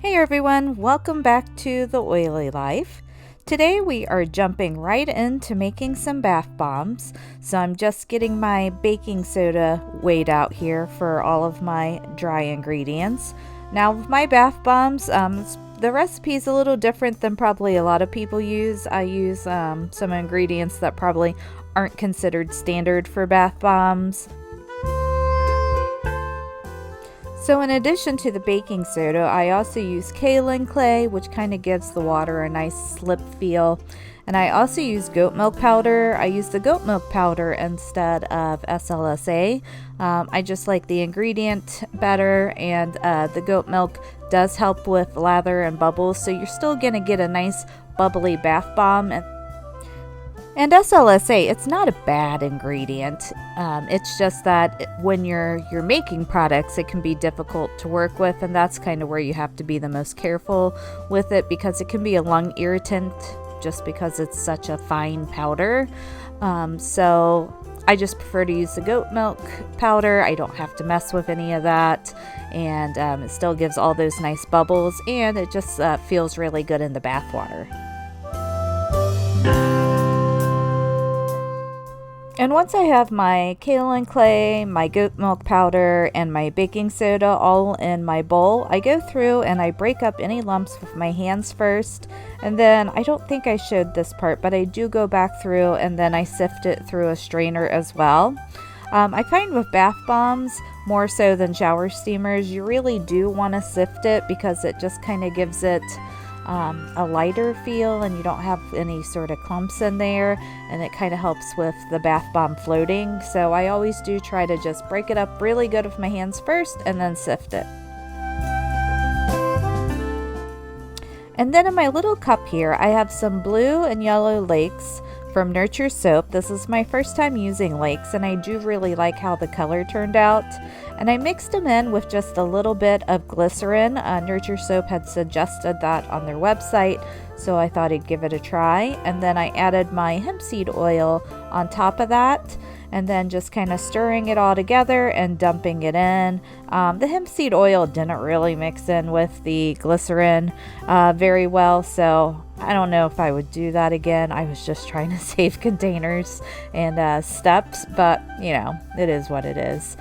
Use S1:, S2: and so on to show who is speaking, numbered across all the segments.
S1: Hey everyone, welcome back to The Oily Life. Today we are jumping right into making some bath bombs. So I'm just getting my baking soda weighed out here for all of my dry ingredients. Now with my bath bombs, the recipe is a little different than probably a lot of people use. I use some ingredients that probably aren't considered standard for bath bombs. So in addition to the baking soda, I also use kaolin clay, which kind of gives the water a nice slip feel. And I also use goat milk powder. I use the goat milk powder instead of SLSA. I just like the ingredient better, and the goat milk does help with lather and bubbles, so you're still going to get a nice bubbly bath bomb. And SLSA, it's not a bad ingredient. It's just that when you're making products, it can be difficult to work with, and that's kind of where you have to be the most careful with it, because it can be a lung irritant just because it's such a fine powder. So I just prefer to use the goat milk powder. I don't have to mess with any of that, and it still gives all those nice bubbles, and it just feels really good in the bath water. And once I have my kaolin clay, my goat milk powder, and my baking soda all in my bowl, I go through and I break up any lumps with my hands first. And then, I don't think I showed this part, but I do go back through and then I sift it through a strainer as well. I find with bath bombs, more so than shower steamers, you really do want to sift it because it just kind of gives it a lighter feel, and you don't have any sort of clumps in there, and it kind of helps with the bath bomb floating. So I always do try to just break it up really good with my hands first and then sift it. And then in my little cup here, I have some blue and yellow lakes from Nurture Soap. This is my first time using lakes, and I do really like how the color turned out. And I mixed them in with just a little bit of glycerin. Nurture Soap had suggested that on their website, so I thought I'd give it a try. And then I added my hemp seed oil on top of that, and then just kind of stirring it all together and dumping it in. The hemp seed oil didn't really mix in with the glycerin very well, so I don't know if I would do that again. I was just trying to save containers and steps, but you know, it is what it is.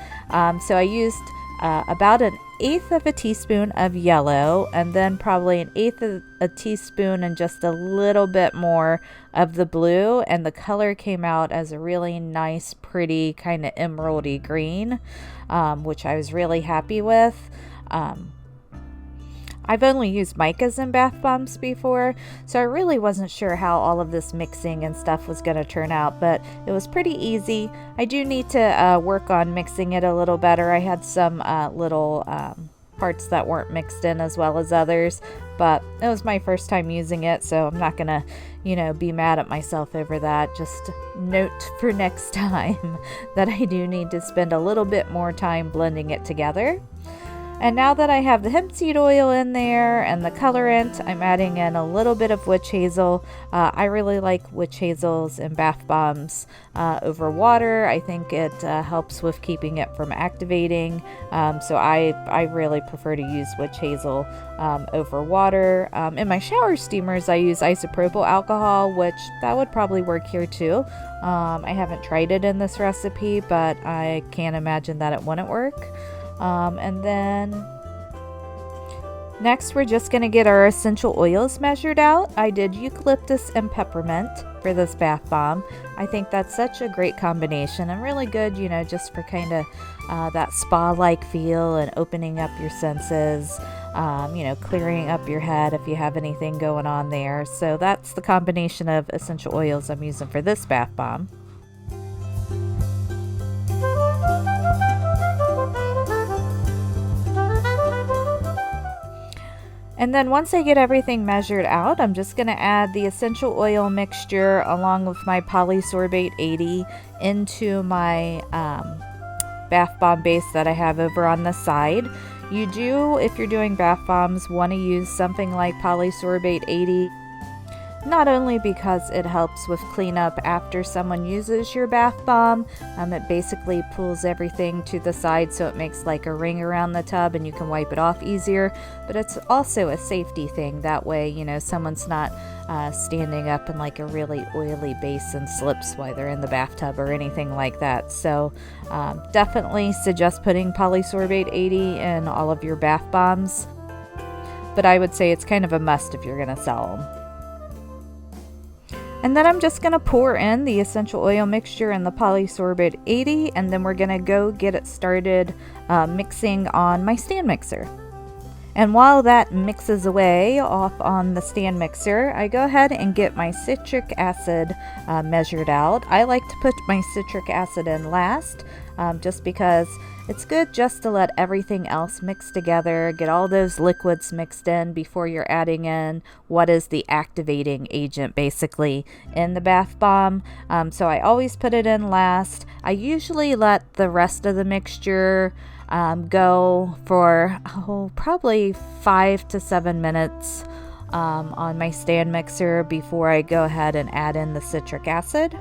S1: So I used about 1/8 of a teaspoon of yellow, and then probably 1/8 of a teaspoon and just a little bit more of the blue, and the color came out as a really nice, pretty kind of emeraldy green, which I was really happy with. I've only used micas in bath bombs before, so I really wasn't sure how all of this mixing and stuff was going to turn out, but it was pretty easy. I do need to work on mixing it a little better. I had some little parts that weren't mixed in as well as others, but it was my first time using it, so I'm not going to, be mad at myself over that. Just note for next time that I do need to spend a little bit more time blending it together. And now that I have the hemp seed oil in there and the colorant, I'm adding in a little bit of witch hazel. I really like witch hazels in bath bombs over water. I think it helps with keeping it from activating. So I really prefer to use witch hazel over water. In my shower steamers, I use isopropyl alcohol, which that would probably work here too. I haven't tried it in this recipe, but I can't imagine that it wouldn't work. And then next we're just going to get our essential oils measured out. I did eucalyptus and peppermint for this bath bomb. I think that's such a great combination and really good, just for kind of that spa-like feel and opening up your senses, clearing up your head if you have anything going on there. So that's the combination of essential oils I'm using for this bath bomb. And then once I get everything measured out, I'm just going to add the essential oil mixture along with my polysorbate 80 into my bath bomb base that I have over on the side. You do, if you're doing bath bombs, want to use something like polysorbate 80 not only because it helps with cleanup after someone uses your bath bomb. It basically pulls everything to the side so it makes like a ring around the tub and you can wipe it off easier, but it's also a safety thing. That way, you know, someone's not standing up in like a really oily base and slips while they're in the bathtub or anything like that. So definitely suggest putting polysorbate 80 in all of your bath bombs, but I would say it's kind of a must if you're going to sell them. And then I'm just going to pour in the essential oil mixture and the polysorbate 80, and then we're going to go get it started mixing on my stand mixer. And while that mixes away off on the stand mixer, I go ahead and get my citric acid measured out. I like to put my citric acid in last, just because it's good just to let everything else mix together, get all those liquids mixed in before you're adding in what is the activating agent basically in the bath bomb. So I always put it in last. I usually let the rest of the mixture go for probably 5 to 7 minutes on my stand mixer before I go ahead and add in the citric acid.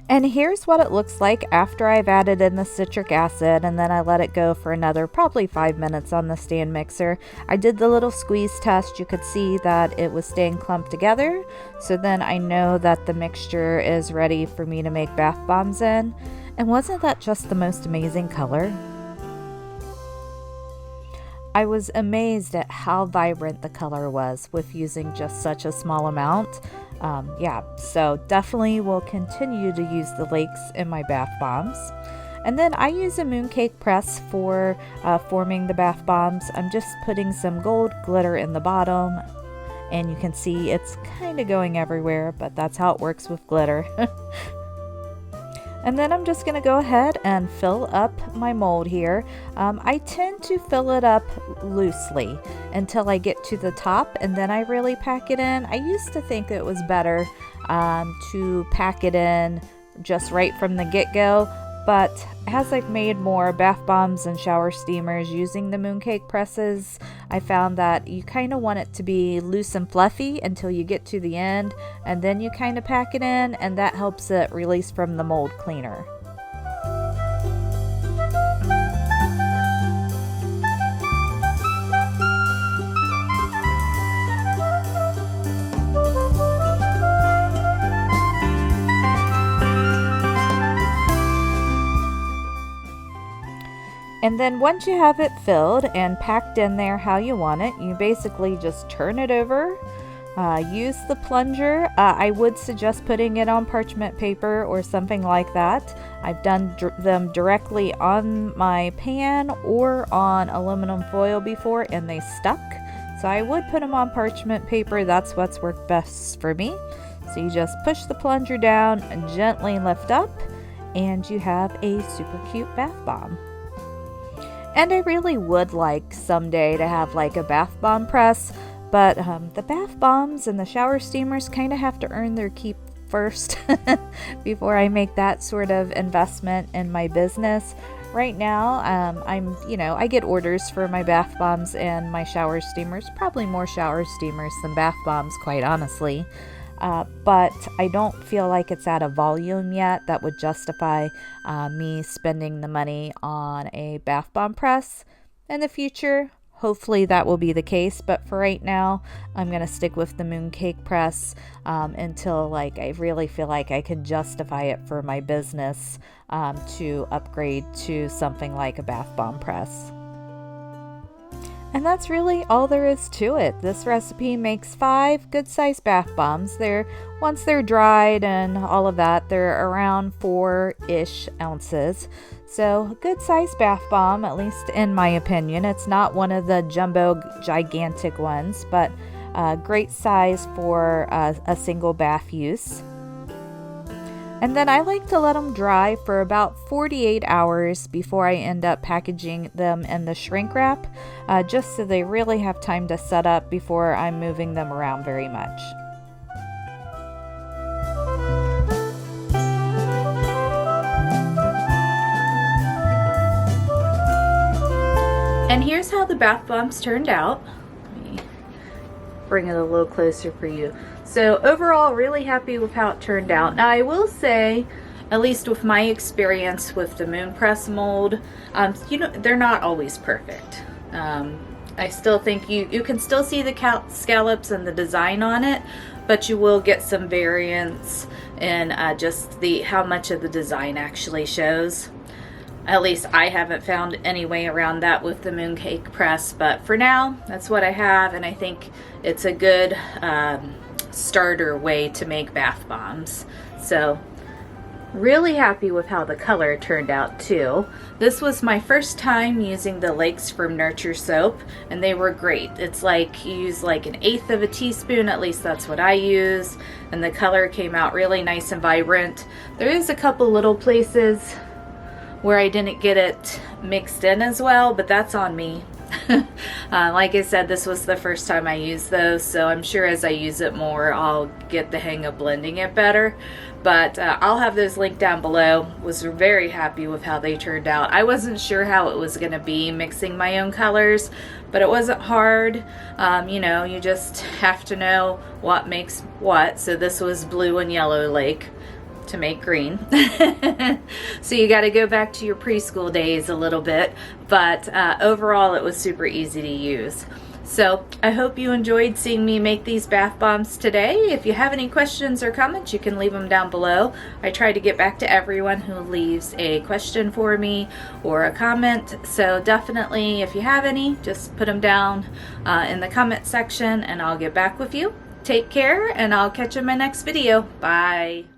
S1: And here's what it looks like after I've added in the citric acid, and then I let it go for another probably 5 minutes on the stand mixer. I did the little squeeze test. You could see that it was staying clumped together. So then I know that the mixture is ready for me to make bath bombs in. And wasn't that just the most amazing color? I was amazed at how vibrant the color was with using just such a small amount. So definitely will continue to use the lakes in my bath bombs. And then I use a mooncake press for forming the bath bombs. I'm just putting some gold glitter in the bottom, and you can see it's kind of going everywhere, but that's how it works with glitter. And then I'm just going to go ahead and fill up my mold here. I tend to fill it up loosely until I get to the top, and then I really pack it in. I used to think it was better to pack it in just right from the get-go, but as I've made more bath bombs and shower steamers using the mooncake presses, I found that you kind of want it to be loose and fluffy until you get to the end, and then you kind of pack it in, and that helps it release from the mold cleaner. And then once you have it filled and packed in there how you want it, you basically just turn it over, use the plunger. I would suggest putting it on parchment paper or something like that. I've done them directly on my pan or on aluminum foil before and they stuck. So I would put them on parchment paper. That's what's worked best for me. So you just push the plunger down and gently lift up, and you have a super cute bath bomb. And I really would like someday to have like a bath bomb press, but the bath bombs and the shower steamers kind of have to earn their keep first before I make that sort of investment in my business. Right now, I get orders for my bath bombs and my shower steamers, probably more shower steamers than bath bombs, quite honestly. But I don't feel like it's at a volume yet that would justify me spending the money on a bath bomb press. In the future, hopefully that will be the case, but for right now, I'm going to stick with the mooncake press until I really feel like I can justify it for my business to upgrade to something like a bath bomb press. And that's really all there is to it. This recipe makes 5 good-sized bath bombs. Once they're dried and all of that, they're around 4-ish ounces. So good-sized bath bomb, at least in my opinion. It's not one of the jumbo gigantic ones, but great size for a single bath use. And then I like to let them dry for about 48 hours before I end up packaging them in the shrink wrap, just so they really have time to set up before I'm moving them around very much. And here's how the bath bombs turned out. Let me bring it a little closer for you. So overall, really happy with how it turned out. Now I will say, at least with my experience with the moon press mold, you know, they're not always perfect. I still think you can still see the scallops and the design on it, but you will get some variance in just how much of the design actually shows. At least I haven't found any way around that with the mooncake press, but for now, that's what I have, and I think it's a good starter way to make bath bombs. So really happy with how the color turned out too. This was my first time using the Lakes from Nurture soap, and they were great. It's like you use like 1/8 of a teaspoon, at least that's what I use, and the color came out really nice and vibrant. There is a couple little places where I didn't get it mixed in as well, but that's on me. Like I said, this was the first time I used those, so I'm sure as I use it more, I'll get the hang of blending it better. But I'll have those linked down below. Was very happy with how they turned out. I wasn't sure how it was gonna be mixing my own colors, but it wasn't hard. You know, you just have to know what makes what. So this was blue and yellow lake to make green. So you got to go back to your preschool days a little bit, but overall it was super easy to use. So I hope you enjoyed seeing me make these bath bombs today. If you have any questions or comments, you can leave them down below. I try to get back to everyone who leaves a question for me or a comment, so definitely if you have any, just put them down in the comment section and I'll get back with you. Take care, and I'll catch you in my next video. Bye.